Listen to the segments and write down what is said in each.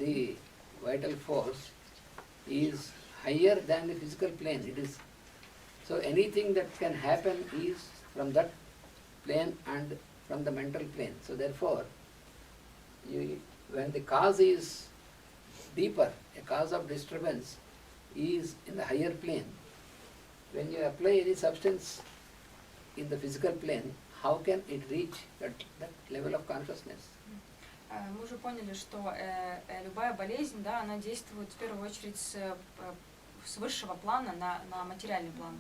the vital force is higher than the physical plane. It is so anything that can happen is from that plane and from the mental plane. So therefore, when the cause is deeper, a cause of disturbance is in the higher plane. When you apply any substance in the physical plane, how can it reach that level of consciousness? Мы уже поняли, что любая болезнь, да, она действует в первую очередь с высшего плана на материальный план.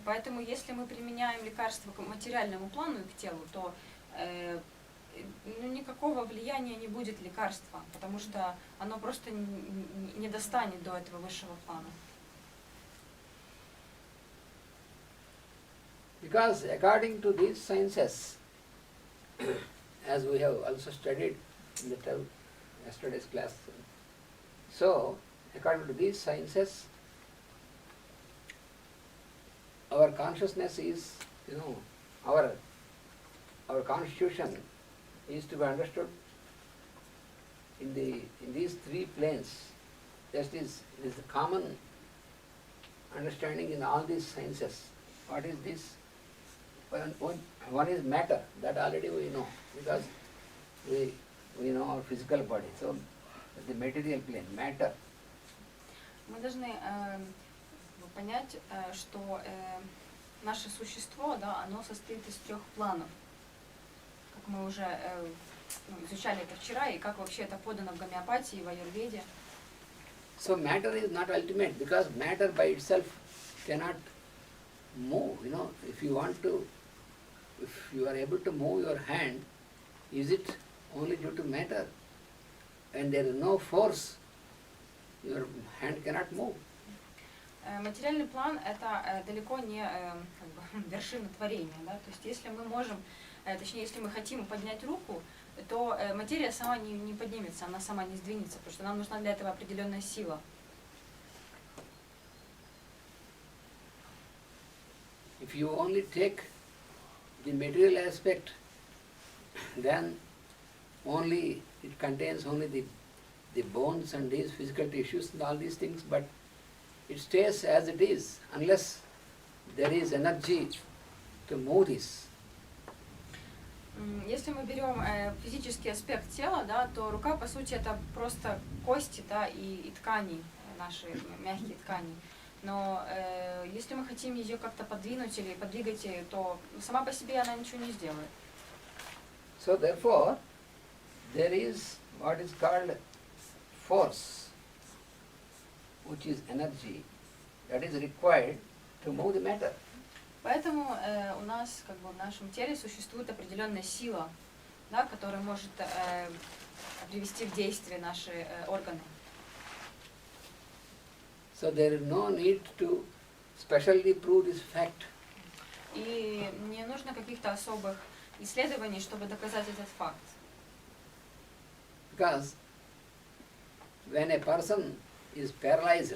Поэтому если мы применяем лекарство к материальному плану и к телу, то никакого влияния не будет лекарства, потому что оно просто не достанет до этого высшего плана. Because according to these sciences, as we have also studied in yesterday's class, so according to these sciences, our consciousness is, our constitution is to be understood in these three planes. That is, it is the common understanding in all these sciences. What is this? One is matter, that already we know, because we know our physical body. So the material plane, matter. Мы должны понять, что наше существо, да, оно состоит из трех планов, как мы уже изучали это вчера, и как вообще это подано в гомеопатии, в аюрведе. So matter is not ultimate, because matter by itself cannot move. If you are able to move your hand, is it only due to matter? And there is no force, your hand cannot move. Материальный план – это далеко не вершина творения. Да? То есть если мы можем, точнее, если мы хотим поднять руку, то материя сама не поднимется, она сама не сдвинется, потому что нам нужна для этого определенная сила. If you only take the material aspect, then only it contains only the bones and these physical tissues and all these things, but it stays as it is unless there is energy to move this. Если мы берем физический аспект тела, да, то рука, по сути, это просто кости, да, и ткани, наши мягкие ткани. Но если мы хотим ее как-то подвинуть или подвигать, то сама по себе она ничего не сделает. So therefore, there is what is called force, which is energy, that is required to move the matter. Поэтому у нас, как бы, в нашем теле существует определенная сила, да, которая может привести в действие наши органы. So there is no need to specially prove this fact. И не нужно каких-то особых исследований, чтобы доказать этот факт. Because when a person is paralyzed,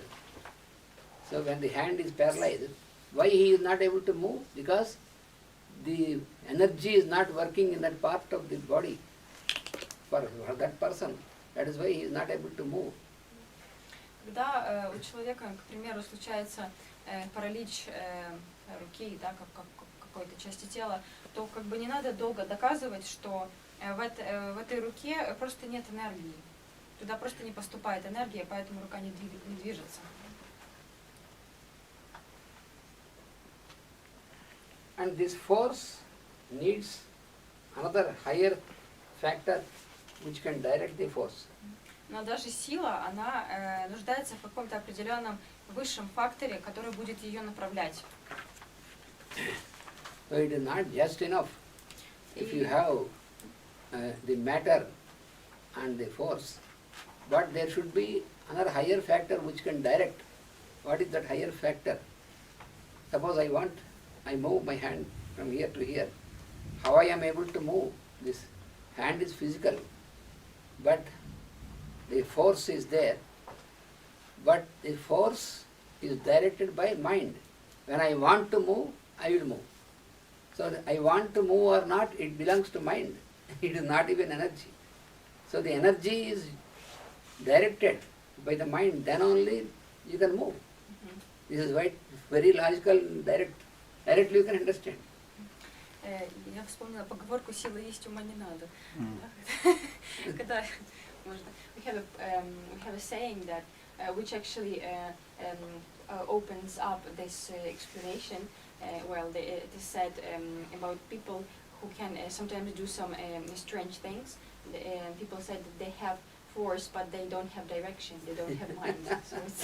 so when the hand is paralyzed, why he is not able to move? Because the energy is not working in that part of the body for that person. That is why he is not able to move. Когда у человека, к примеру, случается паралич руки, да, какой-то части тела, то как бы не надо долго доказывать, что в этой руке просто нет энергии. Туда просто не поступает энергия, поэтому рука не движется. And this force needs another higher factor which can direct the force. Но даже сила, она нуждается в каком-то определенном высшем факторе, который будет ее направлять. So it is not just enough if you have the matter and the force, but there should be another higher factor which can direct. What is that higher factor? Suppose I move my hand from here to here. How I am able to move? This hand is physical, but the force is there. But the force is directed by mind. When I want to move, I will move. So I want to move or not, it belongs to mind. It is not even energy. So the energy is directed by the mind, then only you can move. Мгм. This is why it's very logical, directly you can understand. Я вспомнила поговорку «сила есть, ума не надо». Когда можно, we have a saying that which actually opens up this explanation. Well, it is said about people who can sometimes do some strange things. People said that they have force, but they don't have direction. They don't have mind. So it's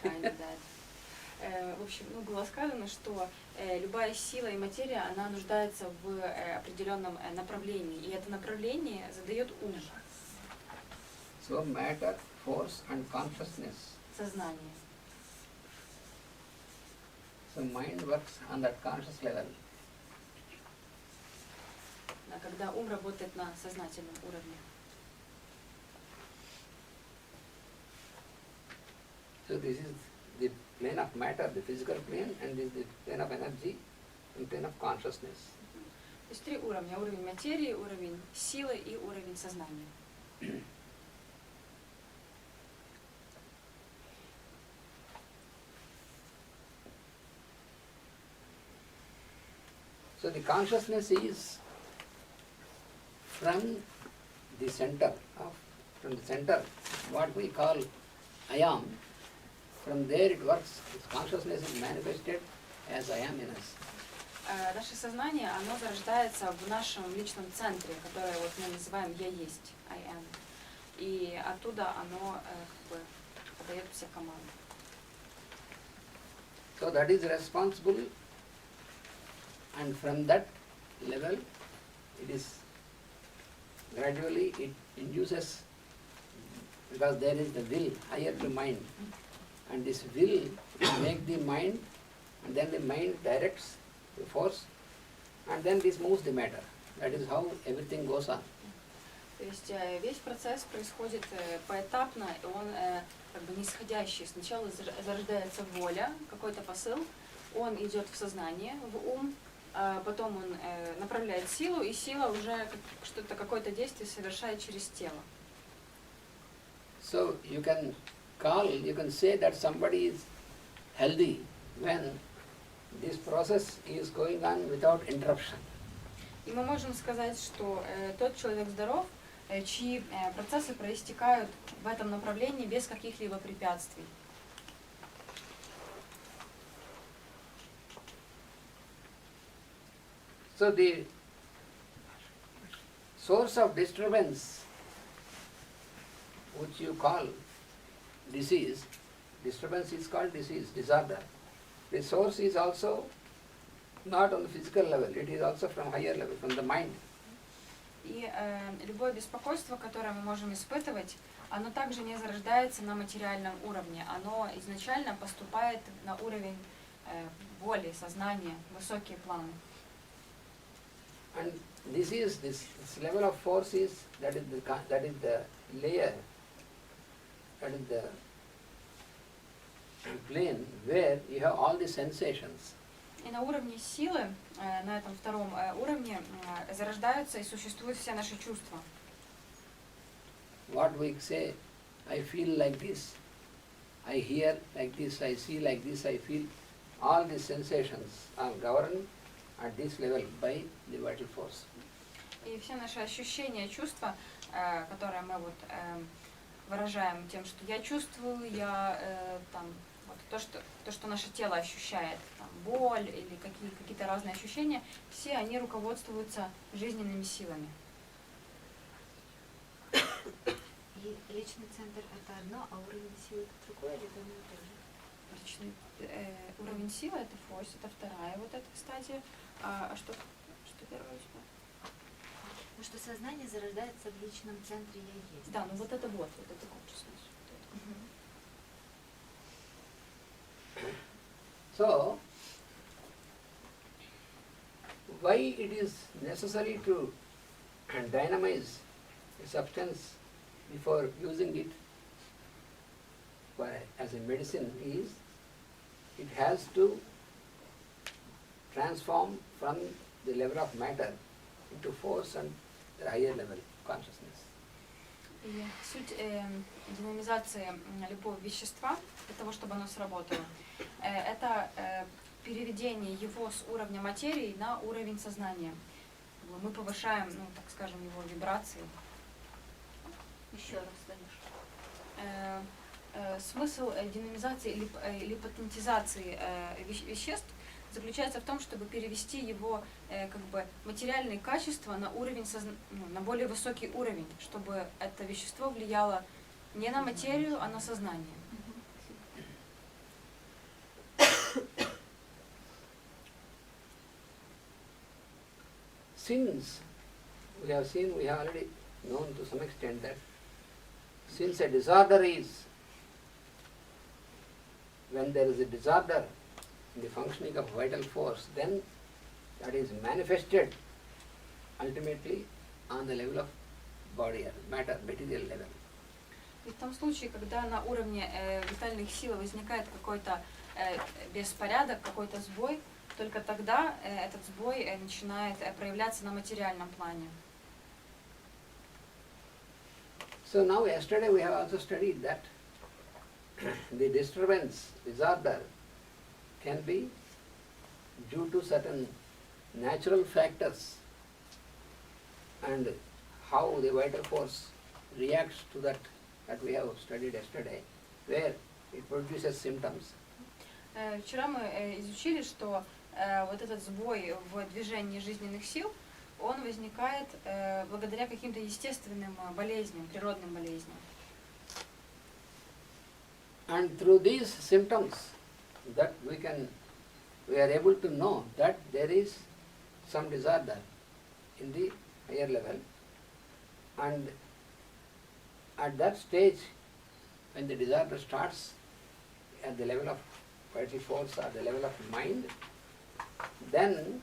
kind of that. В общем, было сказано, что любая сила и материя, она нуждается в определенном направлении, и это направление задает ум. So matter, force and consciousness. Сознание. So mind works on that conscious level. Когда ум работает на сознательном уровне. So this is the plane of matter, the physical plane, and this is the plane of energy and plane of consciousness. То есть три уровня. Уровень материи, уровень силы и уровень сознания. So the consciousness is from the center, what we call I am. From there it works. Its consciousness is manifested as I am in us. Наше сознание, оно зарождается в нашем личном центре, которое вот мы называем «я есть», I am. И оттуда оно как бы подает все команды. So that is responsible, and from that level it is gradually it induces, because there is the will higher to mind, and this will make the mind, and then the mind directs the force, and then this moves the matter. That is how everything goes on. То есть весь процесс происходит поэтапно, и он как бы нисходящий. Сначала зарождается воля, какой-то посыл, он идет в сознание, в ум, потом он направляет силу, и сила уже что-то, какое-то действие совершает через тело. So you can say that somebody is healthy when this process is going on without interruption. И мы можем сказать, что тот человек здоров, чьи процессы проистекают в этом направлении без каких-либо препятствий. So the source of disturbance, which you call disease, disturbance is called disease, disorder. The source is also not on the physical level, it is also from higher level, from the mind. И любое беспокойство, которое мы можем испытывать, оно также не зарождается на материальном уровне. Оно изначально поступает на уровень воли, сознания, высокие планы. And this level of force is that is the layer, that is the plane where you have all the sensations. И на уровне силы, на этом втором уровне, зарождаются и существуют все наши чувства. What we say, I feel like this, I hear like this, I see like this, I feel, all these sensations are governed at this level by the vital force. И все наши ощущения, чувства, которые мы вот выражаем тем, что я чувствую, я там вот, то, что наше тело ощущает, там, боль или какие-то разные ощущения, все они руководствуются жизненными силами. И личный центр это одно, а уровень силы это другое или это одно и то же? Личный уровень силы это форс, это вторая вот эта стадия. А что первое у тебя? Ну что сознание зарождается в личном центре я есть. Да, ну вот это consciousness. So, why it is necessary to dynamize a substance before using it as a medicine is, it has to transform from the level of matter into force and the higher level consciousness. И суть динамизации любого вещества, для того, чтобы оно сработало, это переведение его с уровня материи на уровень сознания. Мы повышаем, ну, так скажем, его вибрации. Еще раз, Танюш. Смысл динамизации или патентизации веществ заключается в том, чтобы перевести его как бы материальные качества на уровень на более высокий уровень, чтобы это вещество влияло не на материю, а на сознание. Since we have already known to some extent that since a disorder is, when there is a disorder in the functioning of vital force, then that is manifested ultimately on the level of body or matter, material level. И в том случае, когда на уровне витальных сил возникает какой-то беспорядок, какой-то сбой, только тогда этот сбой начинает проявляться на материальном плане. So now yesterday we have also studied that the disturbance, disorder can be due to certain natural factors and how the vital force reacts to that we have studied yesterday, where it produces symptoms. Вчера мы изучили, что вот этот сбой в движении жизненных сил, он возникает благодаря каким-то естественным болезням, природным болезням. And through these symptoms that we are able to know that there is some disorder in the higher level, and at that stage when the disorder starts at the level of vital force or the level of mind, then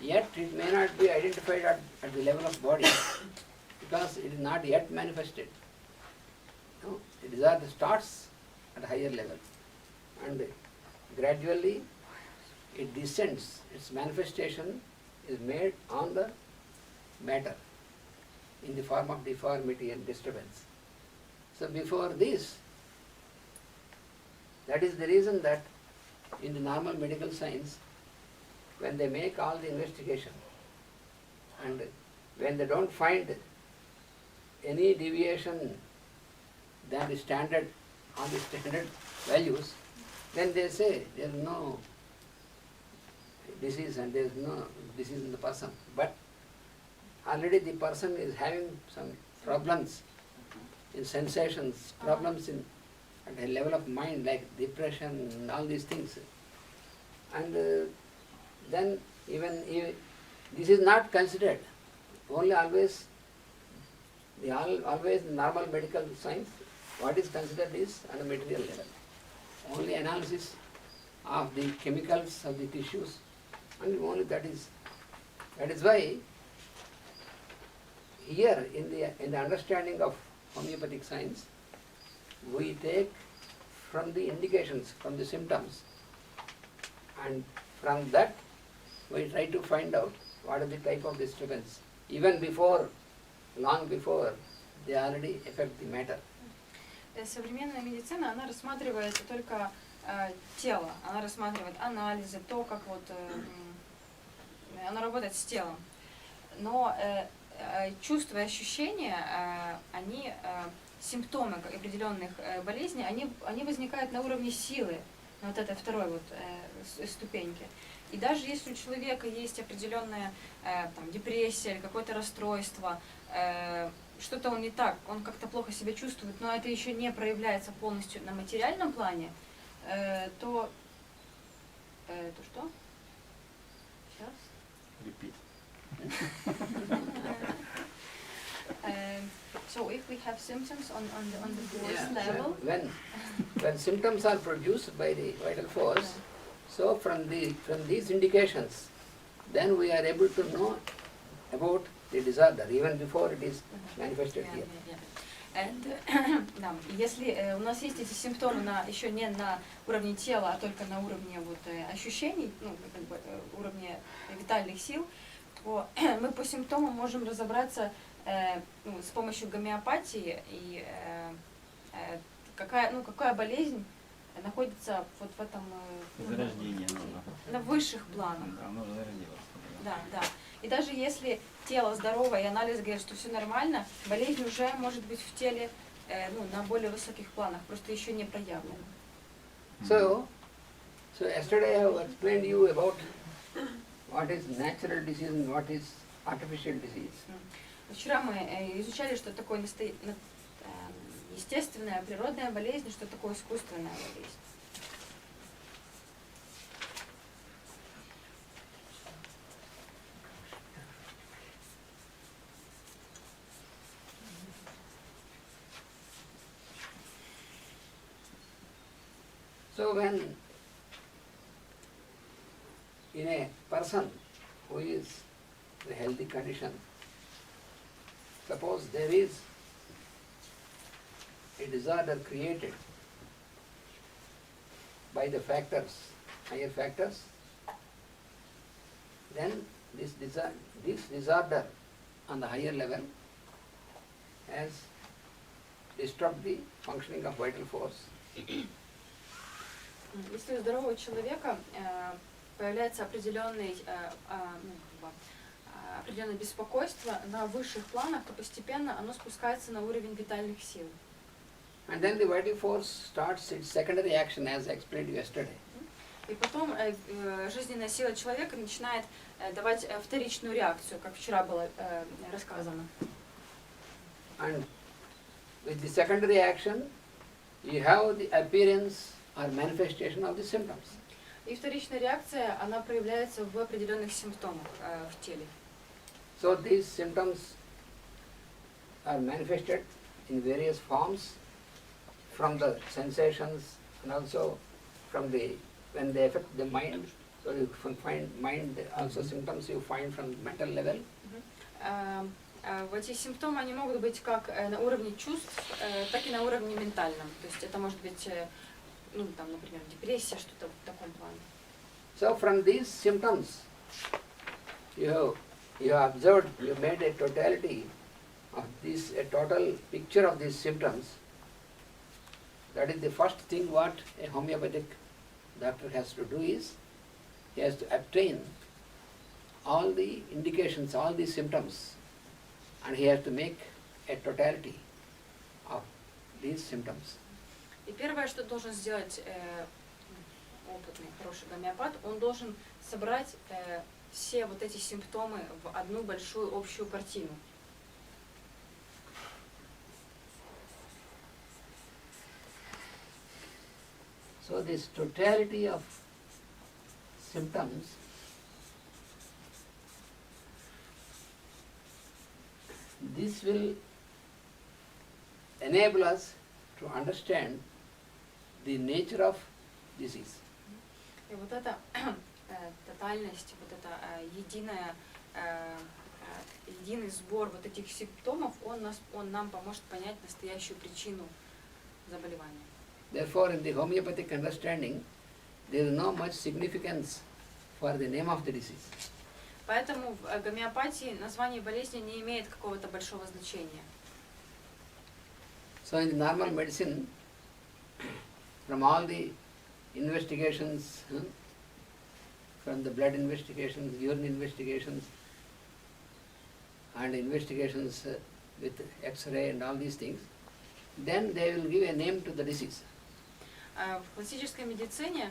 yet it may not be identified at the level of body because it is not yet manifested. No, the disorder starts at a higher level and gradually it descends, its manifestation is made on the matter in the form of deformity and disturbance. So before this, that is the reason that in the normal medical science, when they make all the investigation and when they don't find any deviation than the standard, on the standard values, then they say there is no disease and there is no disease in the person. But already the person is having some problems in sensations, problems at a level of mind like depression and all these things. And then even this is not considered. Only always normal medical science, what is considered is on a material level. Only analysis of the chemicals of the tissues, and only that is why here in the understanding of homeopathic science, we take from the indications, from the symptoms, and from that we try to find out what is the type of disturbance. Even long before, they already affect the matter. Современная медицина, она рассматривает только тело, она рассматривает анализы, то, как вот она работает с телом. Но чувства и ощущения, они, симптомы определенных болезней, они возникают на уровне силы, на вот этой второй вот ступеньке. И даже если у человека есть определенная там, депрессия или какое-то расстройство, что-то он не так, он как-то плохо себя чувствует, но это еще не проявляется полностью на материальном плане, то что? Сейчас. Repeat. So if we have symptoms on the force level, when symptoms are produced by the vital force, so from these indications, then we are able to know about the disorder even before it is manifested here. Да, если у нас есть эти симптомы еще не на уровне тела, а только на уровне вот, ощущений, ну, как бы, уровне витальных сил, то мы по симптомам можем разобраться, ну, с помощью гомеопатии и какая болезнь находится вот в этом Зарождение нужно. на высших планах. Да, нужно зародилось. Да, да. И даже если тело здоровое и анализ говорит, что все нормально, болезнь уже может быть в теле ну, на более высоких планах, просто еще не проявлена. So yesterday I have explained you about what is natural disease and what is artificial disease. Вчера мы изучали, что такое естественная, природная болезнь, что такое искусственная болезнь. So when in a person who is in a healthy condition, suppose there is a disorder created by the factors, higher factors, then this disorder on the higher level has disturbed the functioning of vital force. Если у здорового человека появляется определенное беспокойство на высших планах, то постепенно оно спускается на уровень витальных сил. And then the vital force starts its secondary action, as I explained yesterday. И потом жизненная сила человека начинает давать вторичную реакцию, как вчера было рассказано. And with the secondary action, you have the appearance or manifestation of the symptoms. И вторичная реакция, она проявляется в определенных симптомах в теле. So these symptoms are manifested in various forms from the sensations and also from when they affect the mind. So you find mind also symptoms you find from mental level. Эти симптомы, они могут быть как на уровне чувств, так и на уровне ментальном. То есть это может быть, ну, там, например, депрессия, что-то в таком плане. So from these symptoms, you have observed, you made a totality of this, a total picture of these symptoms. That is the first thing what a homeopathic doctor has to do is, he has to obtain all the indications, all the symptoms, and he has to make a totality of these symptoms. И первое, что должен сделать опытный, хороший гомеопат, он должен собрать все вот эти симптомы в одну большую общую картину. So this totality of symptoms this will enable us to understand the nature of disease. И вот эта тотальность, вот это единый сбор вот этих симптомов, он нам поможет понять настоящую причину заболевания. Therefore, in the homeopathic understanding, there is no much significance for the name of the disease. Поэтому в гомеопатии название болезни не имеет какого-то большого значения. So in the normal medicine, from all the investigations, from the blood investigations, urine investigations, and investigations with X-ray and all these things, then they will give a name to the disease. В классической медицине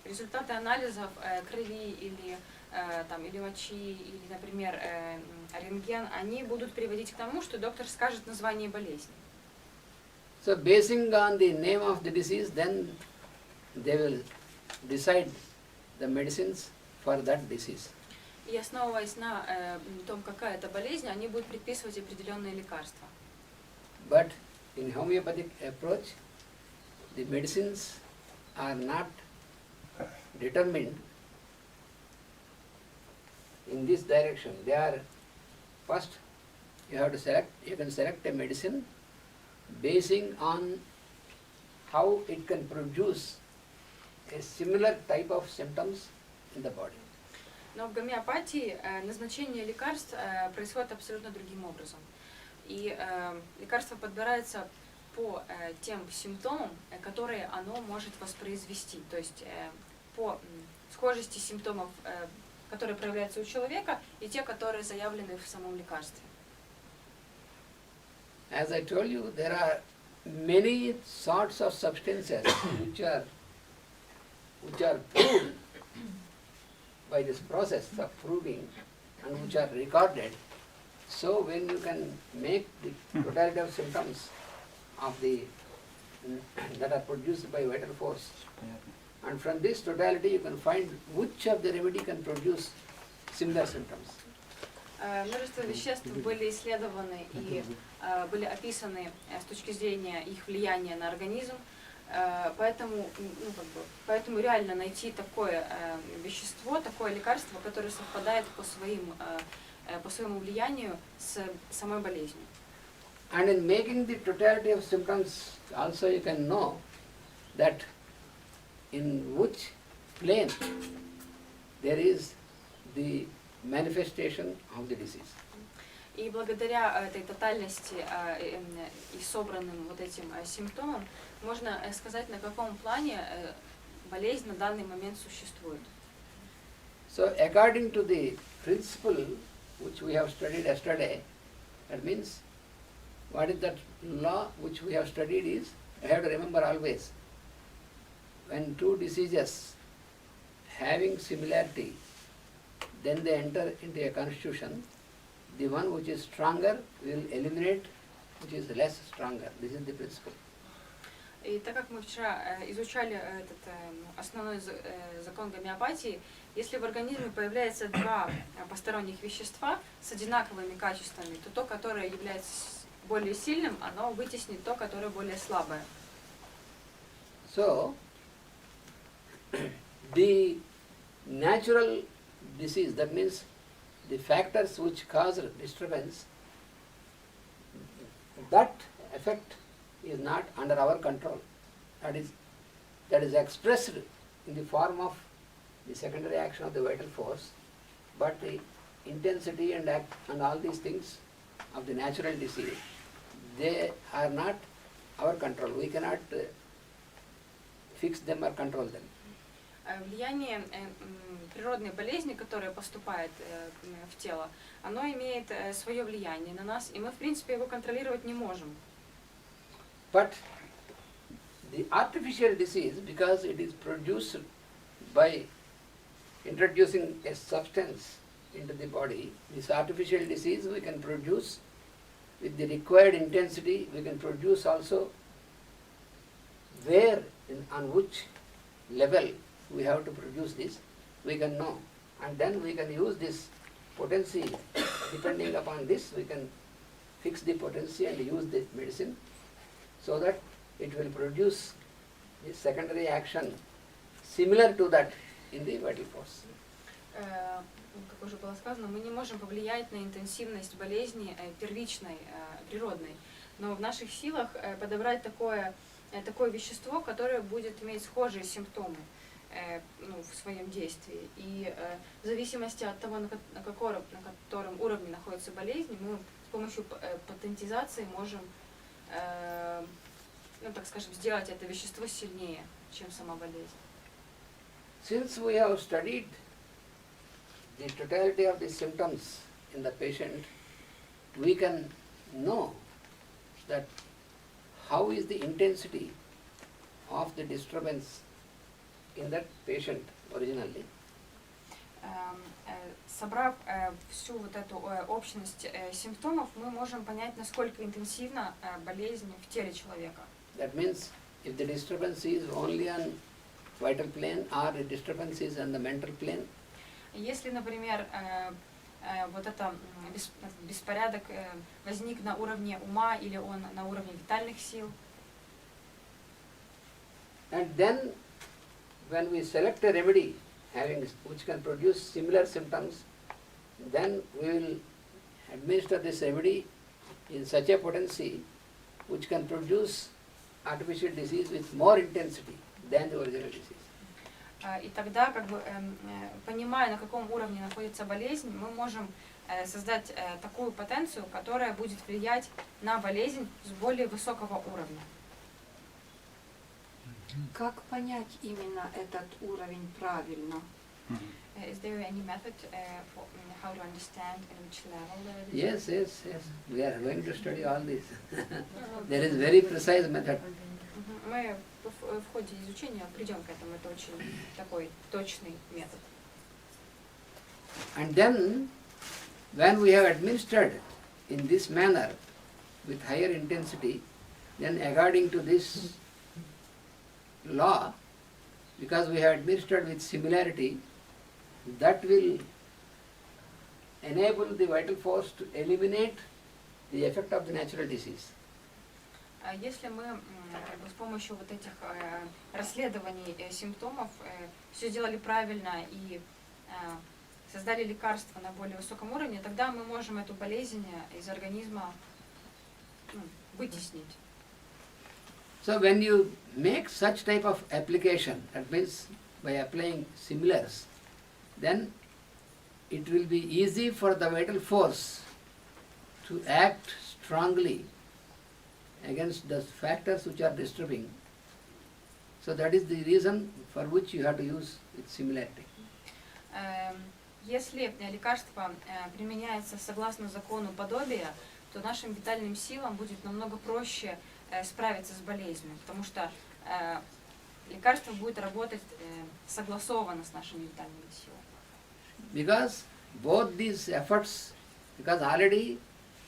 результаты анализов крови или мочи, или, например, рентген, они будут приводить к тому, что доктор скажет название болезни. So basing on the name of the disease, then they will decide the medicines for that disease. И основываясь на том, какая это болезнь, они будут предписывать определенные лекарства. But in homeopathic approach, the medicines are not determined in this direction. They are, first you can select a medicine basing on how it can produce a similar type of symptoms in the body. Но в гомеопатии назначение лекарств происходит абсолютно другим образом. И лекарство подбирается по тем симптомам, которые оно может воспроизвести. То есть по схожести симптомов, которые проявляются у человека, и те, которые заявлены в самом лекарстве. As I told you, there are many sorts of substances which are proved by this process of proving and which are recorded. So when you can make the totality of symptoms of that are produced by vital force, and from this totality you can find which of the remedy can produce similar symptoms. Множество веществ были исследованы и были описаны с точки зрения их влияния на организм, поэтому реально найти такое вещество, такое лекарство, которое совпадает по своему влиянию с самой болезнью. And in making the totality of symptoms also you can know that in which plane there is the manifestation of the disease. И благодаря этой тотальности и собранным вот этим симптомам можно сказать, на каком плане болезнь на данный момент существует. So according to the principle which we have studied yesterday, that means what is that law which we have studied is, I have to remember always, when two diseases having similarity, then they enter into a constitution, the one which is stronger will eliminate which is less stronger. This is the principle. И так как мы вчера изучали этот основной закон гомеопатии, если в организме появляется два посторонних вещества с одинаковыми качествами, то то, которое является более сильным, оно вытеснит то, которое более слабое. So, the natural disease, that means the factors which cause disturbance, that effect is not under our control. That is expressed in the form of the secondary action of the vital force, but the intensity and all these things of the natural disease, they are not our control. We cannot fix them or control them. Влияние природной болезни, которая поступает в тело, оно имеет свое влияние на нас, и мы, в принципе, его контролировать не можем. But the artificial disease, because it is produced by introducing a substance into the body, this artificial disease we can produce with the required intensity. We can produce also where, on which level we have to produce this, we can know. And then we can use this potency. Depending upon this, we can fix the potency and use the medicine so that it will produce the secondary action similar to that in the vital force. Как уже было сказано, мы не можем повлиять на интенсивность болезни первичной, природной, но в наших силах подобрать такое вещество, которое будет иметь схожие симптомы в своем действии. И в зависимости от того, на котором уровне находится болезнь, мы с помощью потенциации можем, так скажем, сделать это вещество сильнее, чем сама болезнь. Since we have studied the totality of the symptoms in the patient, we can know that how is the intensity of the disturbance in that patient originally. Собрав всю вот эту общность симптомов, мы можем понять, насколько интенсивна болезнь в теле человека. That means if the disturbance is only on vital plane or the disturbance is on the mental plane. Если, например, вот это беспорядок возник на уровне ума или он на уровне витальных сил. And then when we select a remedy which can produce similar symptoms, then we will administer this remedy in such a potency which can produce artificial disease with more intensity than the original disease. И тогда, как бы, понимая, на каком уровне находится болезнь, мы можем создать такую потенцию, которая будет влиять на болезнь с более высокого уровня. Как понять именно этот уровень правильно? Is there any method for how to understand at which level the Yes, yes, yes. We are going to study all this. There is very precise method. Мы в ходе изучения придем к этому, это очень такой точный метод. And then, when we have administered in this manner, with higher intensity, then according to this law, because we have administered with similarity, that will enable the vital force to eliminate the effect of the natural disease. Если мы как бы, с помощью вот этих расследований симптомов все сделали правильно и создали лекарства на более высоком уровне, тогда мы можем эту болезнь из организма вытеснить. So when you make such type of application, that means by applying similars, then it will be easy for the vital force to act strongly against the factors which are disturbing. So that is the reason for which you have to use its similarity. Если лекарство применяется согласно закону подобия, то нашим витальным силам будет намного проще справиться с болезнью, потому что лекарство будет работать согласованно с нашими витальными силами. Because both these efforts, because already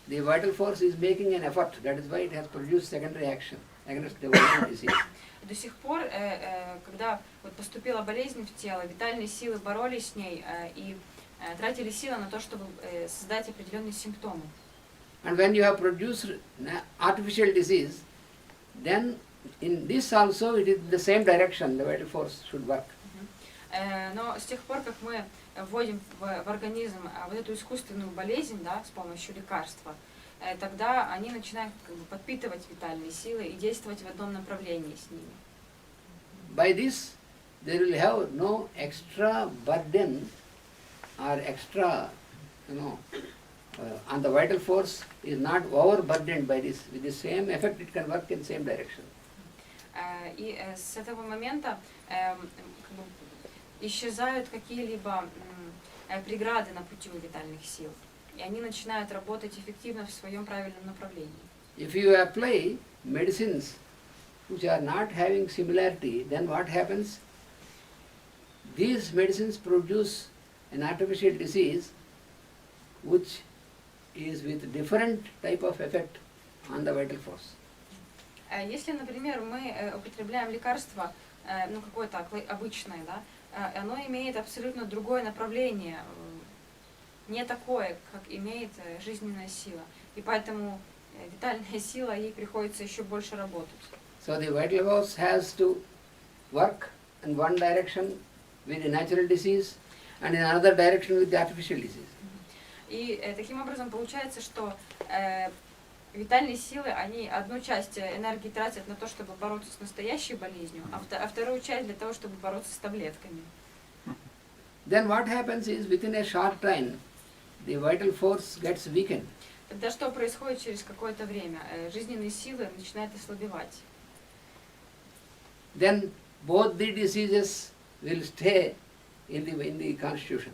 the vital force is making an effort, that is why it has produced secondary action against the vital disease. До сих пор, когда вот поступила болезнь в тело, витальные силы боролись с ней и тратили силы на то, чтобы создать определенные симптомы. And when you have produced artificial disease, then in this also it is the same direction the vital force should work. Но с тех пор, как мы вводим в организм вот эту искусственную болезнь, да, с помощью лекарства, тогда они начинают как бы подпитывать витальные силы и действовать в одном направлении с ними. By this, there will have no extra burden or extra, and the vital force is not overburdened by this. With the same effect, it can work in the same direction. И с этого момента как бы исчезают какие-либо преграды на пути у витальных сил, и они начинают работать эффективно в своем правильном направлении. If you apply medicines which are not having similarity, then what happens? These medicines produce an artificial disease which is with different type of effect on the vital force. Если, например, мы употребляем лекарство, какое-то обычное, да, оно имеет абсолютно другое направление, не такое, как имеет жизненная сила. И поэтому витальная сила, ей приходится еще больше работать. So the vital force has to work in one direction with the natural disease and in another direction with the artificial disease. И таким образом получается, что витальные силы, они одну часть энергии тратят на то, чтобы бороться с настоящей болезнью, а вторую часть для того, чтобы бороться с таблетками. Then what happens is within a short time the vital force gets weakened. Тогда что происходит через какое-то время? Жизненные силы начинают ослабевать. Then both the diseases will stay in the constitution.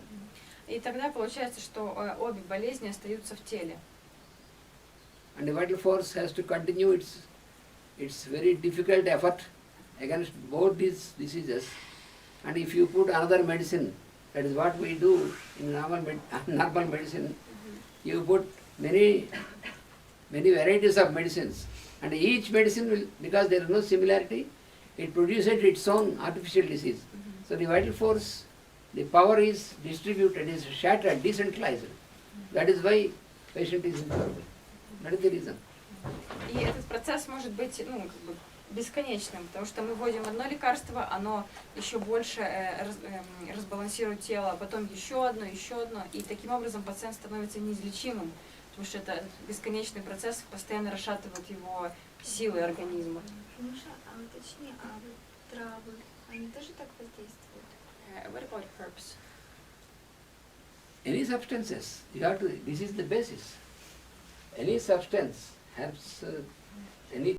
И тогда получается, что обе болезни остаются в теле. And the vital force has to continue its very difficult effort against both these diseases. And if you put another medicine, that is what we do in normal medicine, you put many varieties of medicines, and each medicine will, because there is no similarity, it produces its own artificial disease. So the vital force, the power is distributed, is shattered, decentralized. That is why patient is incurable. That is the reason. И этот процесс может быть бесконечным, потому что мы вводим одно лекарство, оно еще больше разбалансирует тело, потом еще одно, и таким образом пациент становится неизлечимым, потому что это бесконечный процесс, постоянно расшатывает его силы организма. Миша, а уточни, а вот травы, Они тоже так воздействуют? What about herbs? Any substances, you have to, this is the basis. Any substance, herbs, any